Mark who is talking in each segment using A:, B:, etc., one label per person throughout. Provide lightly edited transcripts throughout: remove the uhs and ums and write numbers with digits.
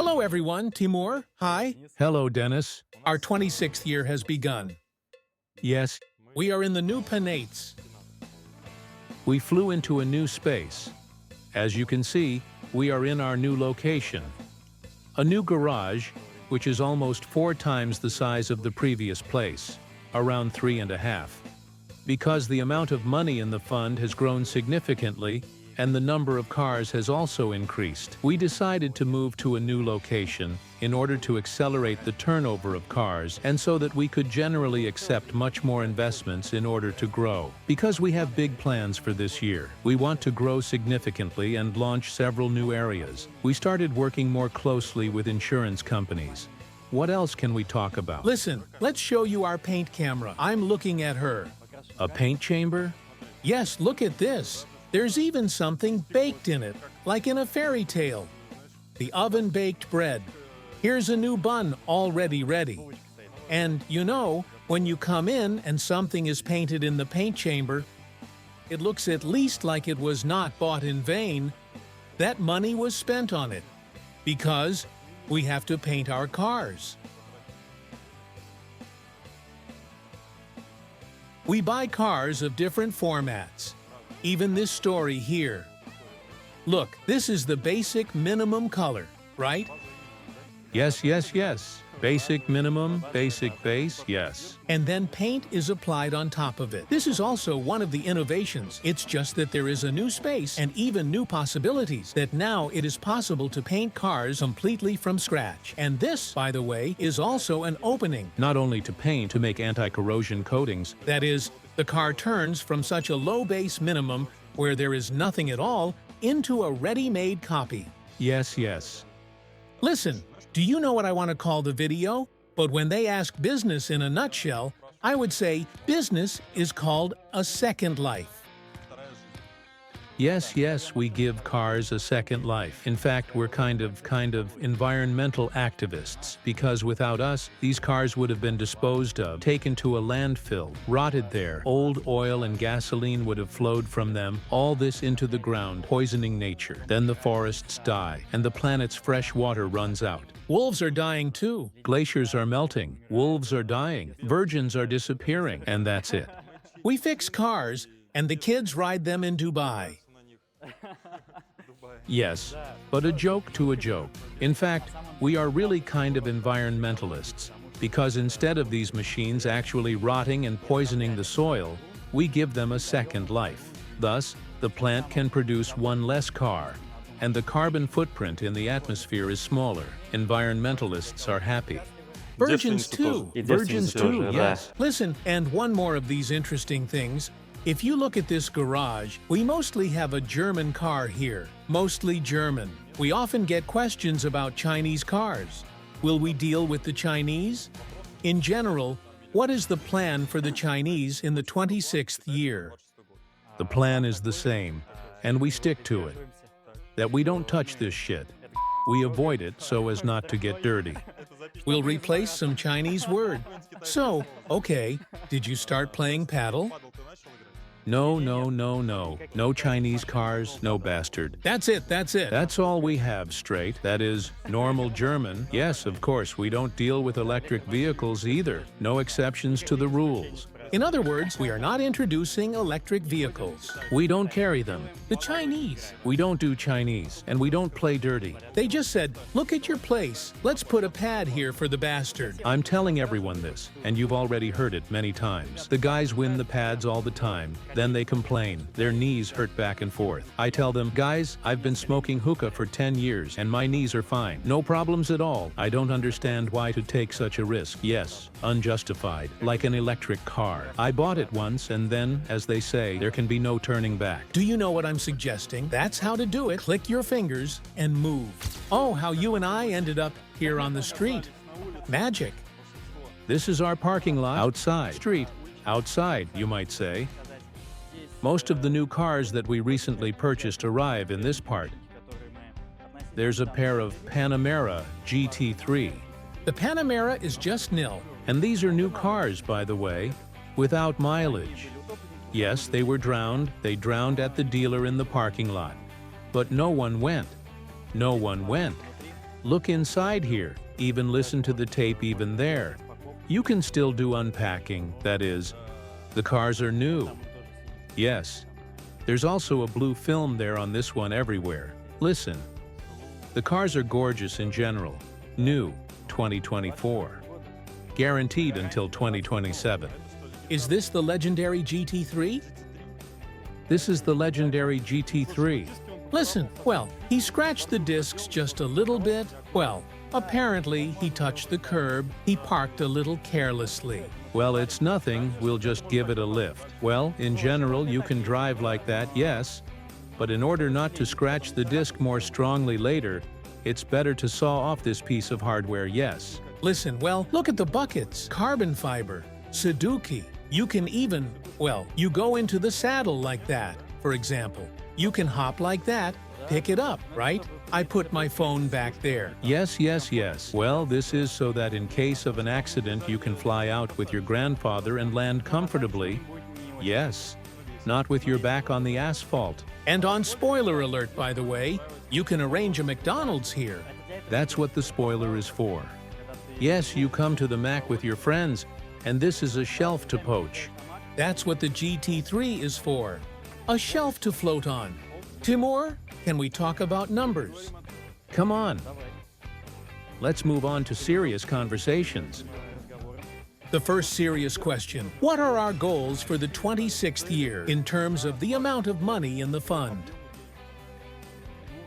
A: Hello everyone, Timur. Hi.
B: Hello, Dennis.
A: Our 26th year has begun.
B: Yes,
A: We are in the new Penates.
B: we flew into a new space. As you can see, we are in our new location. A new garage, which is almost 4 times the size of the previous place, around 3.5. Because the amount of money in the fund has grown significantly, and the number of cars has also increased, we decided to move to a new location in order to accelerate the turnover of cars and so that we could generally accept much more investments in order to grow. Because we have big plans for this year, we want to grow significantly and launch several new areas. We started working more closely with insurance companies. What else can we talk about?
A: Listen, let's show you our paint camera. I'm looking at her.
B: A paint chamber?
A: Yes, look at this. There's even something baked in it, like in a fairy tale. The oven-baked bread. Here's a new bun already ready. And you know, when you come in and something is painted in the paint chamber, it looks at least like it was not bought in vain. That money was spent on it. Because we have to paint our cars. We buy cars of different formats. Even this story here. Look, this is the basic minimum color, right?
B: Yes, yes, yes. Basic minimum, basic base, yes.
A: And then paint is applied on top of it. This is also one of the innovations. It's just that there is a new space and even new possibilities, that now it is possible to paint cars completely from scratch. And this, by the way, is also an opening.
B: Not only to paint, to make anti-corrosion coatings.
A: That is, the car turns from such a low base minimum, where there is nothing at all, into a ready-made copy.
B: Yes, yes.
A: Listen, do you know what I want to call the video? But when they ask business in a nutshell, I would say business is called a second life.
B: Yes, yes, we give cars a second life. In fact, we're kind of environmental activists, because without us, these cars would have been disposed of, taken to a landfill, rotted there. Old oil and gasoline would have flowed from them, all this into the ground, poisoning nature. Then the forests die, and the planet's fresh water runs out.
A: Wolves are dying too.
B: Glaciers are melting, wolves are dying, virgins are disappearing, and that's it.
A: We fix cars, and the kids ride them in Dubai.
B: Yes, but a joke to a joke. In fact, we are really kind of environmentalists, because instead of these machines actually rotting and poisoning the soil, we give them a second life. Thus, the plant can produce one less car, and the carbon footprint in the atmosphere is smaller. Environmentalists are happy.
A: Virgins too.
B: Virgins too, yes.
A: Listen, and one more of these interesting things. If you look at this garage, we mostly have a German car here. Mostly German. We often get questions about Chinese cars. Will we deal with the Chinese? In general, what is the plan for the Chinese in the 26th year?
B: The plan is the same, and we stick to it. That we don't touch this shit. We avoid it so as not to get dirty.
A: We'll replace some Chinese word. So, okay, did you start playing paddle?
B: No, no, no, no. No Chinese cars, no bastard.
A: That's it, that's it.
B: That's all we have, straight. That is, normal German. Yes, of course, we don't deal with electric vehicles either. No exceptions to the rules.
A: In other words, we are not introducing electric vehicles.
B: We don't carry them.
A: The Chinese.
B: We don't do Chinese, and we don't play dirty.
A: They just said, look at your place. Let's put a pad here for the bastard.
B: I'm telling everyone this, and you've already heard it many times. The guys win the pads all the time. Then they complain. Their knees hurt back and forth. I tell them, guys, I've been smoking hookah for 10 years, and my knees are fine. No problems at all. I don't understand why to take such a risk. Yes, unjustified. Like an electric car. I bought it once, and then, as they say, there can be no turning back.
A: Do you know what I'm suggesting? That's how to do it. Click your fingers and move. Oh, how you and I ended up here on the street. Magic.
B: This is our parking lot. Outside. Street. Outside, you might say. Most of the new cars that we recently purchased arrive in this part. There's a pair of Panamera GT3.
A: The Panamera is just nil.
B: And these are new cars, by the way, without mileage. Yes, they were drowned. They drowned at the dealer in the parking lot. But no one went. No one went. Look inside here, even listen to the tape even there. You can still do unpacking, that is, the cars are new. Yes, there's also a blue film there on this one everywhere. Listen. The cars are gorgeous in general. New, 2024. Guaranteed until 2027.
A: Is this the legendary GT3?
B: This is the legendary GT3.
A: Listen, well, he scratched the discs just a little bit. Well, apparently he touched the curb. He parked a little carelessly.
B: Well, it's nothing, we'll just give it a lift. Well, in general, you can drive like that, yes. But in order not to scratch the disc more strongly later, it's better to saw off this piece of hardware, yes.
A: Listen, well, look at the buckets. Carbon fiber, Suzuki. You can even, well, you go into the saddle like that, for example. You can hop like that, pick it up, right? I put my phone back there.
B: Yes, yes, yes. Well, this is so that in case of an accident you can fly out with your grandfather and land comfortably. Yes, not with your back on the asphalt.
A: And on spoiler alert, by the way, you can arrange a McDonald's here.
B: That's what the spoiler is for. Yes, you come to the Mac with your friends, and this is a shelf to poach.
A: That's what the GT3 is for. A shelf to float on. Timur, can we talk about numbers?
B: Come on. Let's move on to serious conversations.
A: The first serious question: what are our goals for the 26th year in terms of the amount of money in the fund?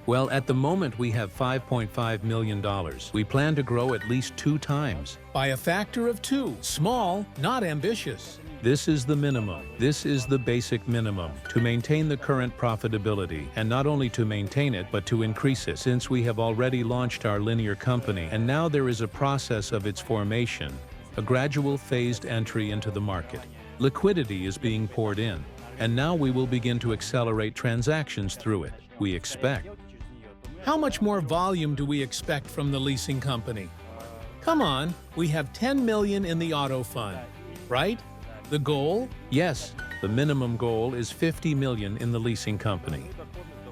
B: Well, at the moment we have $5.5 million. We plan to grow at least 2 times.
A: By a factor of 2. Small, not ambitious.
B: This is the minimum. This is the basic minimum to maintain the current profitability, and not only to maintain it, but to increase it, since we have already launched our linear company and now there is a process of its formation, a gradual phased entry into the market. Liquidity is being poured in, and now we will begin to accelerate transactions through it, we expect.
A: How much more volume do we expect from the leasing company? Come on, we have 10 million in the auto fund, right? The goal?
B: Yes, the minimum goal is 50 million in the leasing company.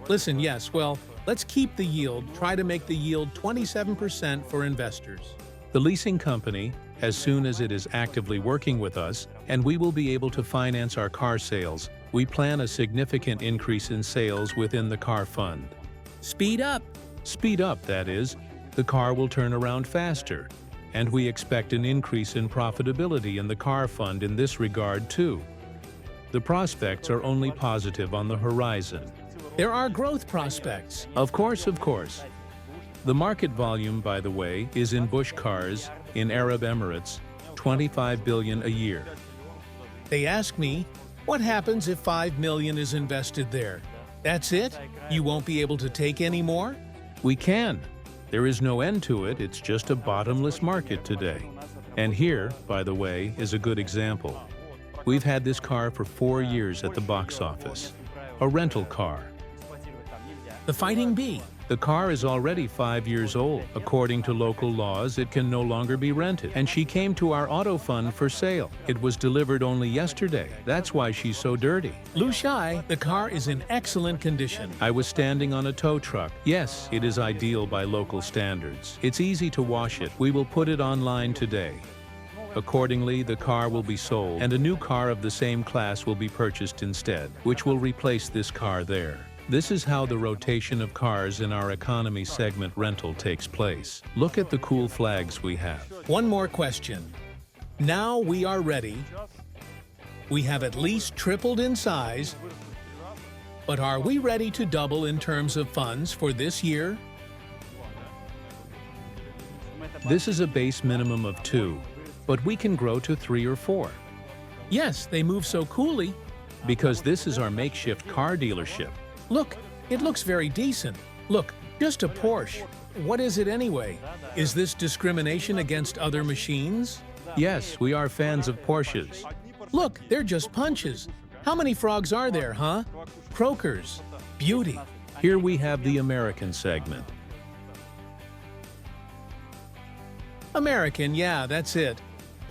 A: Listen, yes, well, let's keep the yield, try to make the yield 27% for investors.
B: The leasing company, as soon as it is actively working with us, and we will be able to finance our car sales, we plan a significant increase in sales within the car fund.
A: Speed up.
B: Speed up, that is. The car will turn around faster. And we expect an increase in profitability in the car fund in this regard too. The prospects are only positive on the horizon.
A: There are growth prospects.
B: Of course, of course. The market volume, by the way, is in Bush cars, in Arab Emirates, 25 billion a year.
A: They ask me, what happens if 5 million is invested there? That's it? You won't be able to take any more?
B: We can. There is no end to it, it's just a bottomless market today. And here, by the way, is a good example. We've had this car for 4 years at the box office. A rental car.
A: The Fighting Bee.
B: The car is already 5 years old. According to local laws, it can no longer be rented. And she came to our auto fund for sale. It was delivered only yesterday. That's why she's so dirty.
A: Lu Shai, the car is in excellent condition.
B: I was standing on a tow truck. Yes, it is ideal by local standards. It's easy to wash it. We will put it online today. Accordingly, the car will be sold, and a new car of the same class will be purchased instead, which will replace this car there. This is how the rotation of cars in our economy segment rental takes place. Look at the cool flags we have.
A: One more question. Now we are ready. We have at least tripled in size. But are we ready to double in terms of funds for this year?
B: This is a base minimum of 2, but we can grow to 3 or 4.
A: Yes, they move so coolly.
B: Because this is our makeshift car dealership.
A: Look, it looks very decent. Look, just a Porsche. What is it anyway? Is this discrimination against other machines?
B: Yes, we are fans of Porsches.
A: Look, they're just punches. How many frogs are there, huh? Croakers. Beauty.
B: Here we have the American segment.
A: American, yeah, that's it.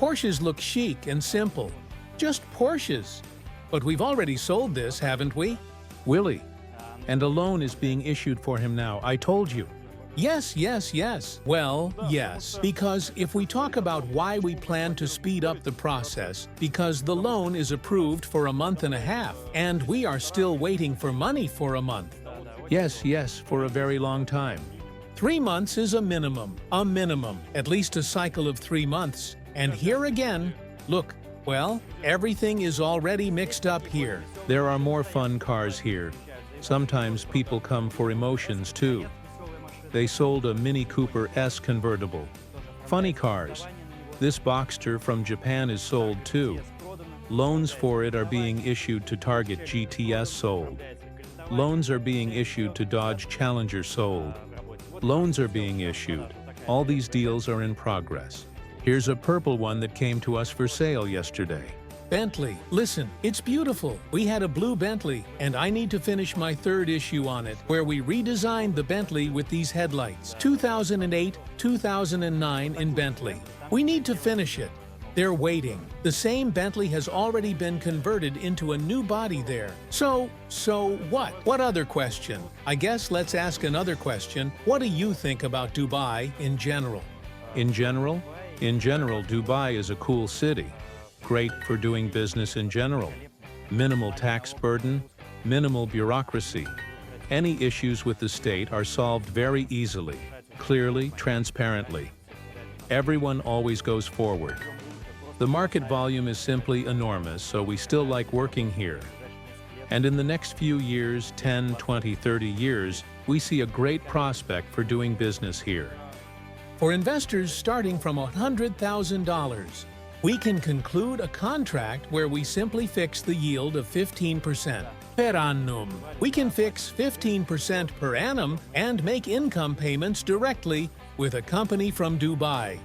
A: Porsches look chic and simple. Just Porsches. But we've already sold this, haven't we?
B: Willie. And a loan is being issued for him now, I told you.
A: Yes, yes, yes. Well, yes. Because if we talk about why we plan to speed up the process, because the loan is approved for a month and a half, and we are still waiting for money for a month.
B: Yes, yes, for a very long time.
A: 3 months is a minimum, at least a cycle of 3 months. And here again, look, well, everything is already mixed up here.
B: There are more fun cars here. Sometimes people come for emotions too. They sold a Mini Cooper S convertible. Funny cars. This Boxster from Japan is sold too. Loans for it are being issued to Target GTS sold. Loans are being issued to Dodge Challenger sold. Loans are being issued. All these deals are in progress. Here's a purple one that came to us for sale yesterday.
A: Bentley. Listen, it's beautiful. We had a blue Bentley, and I need to finish my 3rd issue on it, where we redesigned the Bentley with these headlights. 2008, 2009 in Bentley. We need to finish it. They're waiting. The same Bentley has already been converted into a new body there. So what? What other question? I guess let's ask another question. What do you think about Dubai in general?
B: In general? In general, Dubai is a cool city. Great for doing business in general. Minimal tax burden, minimal bureaucracy. Any issues with the state are solved very easily, clearly, transparently. Everyone always goes forward. The market volume is simply enormous, so we still like working here. And in the next few years, 10, 20, 30 years, we see a great prospect for doing business here.
A: For investors starting from $100,000, we can conclude a contract where we simply fix the yield of 15% per annum. We can fix 15% per annum and make income payments directly with a company from Dubai.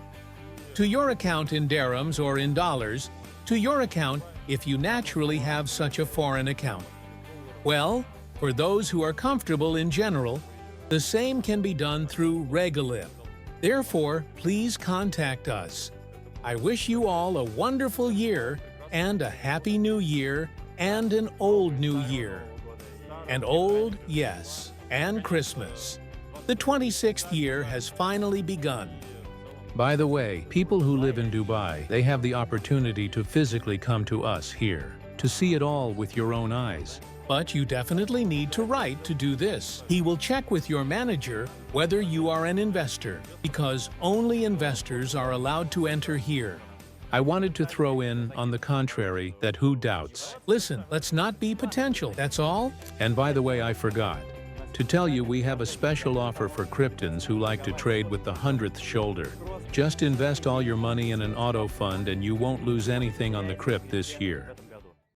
A: To your account in dirhams or in dollars, to your account if you naturally have such a foreign account. Well, for those who are comfortable in general, the same can be done through Regolith. Therefore, please contact us. I wish you all a wonderful year and a happy new year and an old new year. And old, yes, and Christmas. The 26th year has finally begun.
B: By the way, people who live in Dubai, they have the opportunity to physically come to us here, to see it all with your own eyes.
A: But you definitely need to write to do this. He will check with your manager whether you are an investor, because only investors are allowed to enter here.
B: I wanted to throw in, on the contrary, that who doubts.
A: Listen, let's not be potential, that's all.
B: And by the way, I forgot to tell you we have a special offer for Kryptons who like to trade with the 100th shoulder. Just invest all your money in an auto fund and you won't lose anything on the Krypt this year.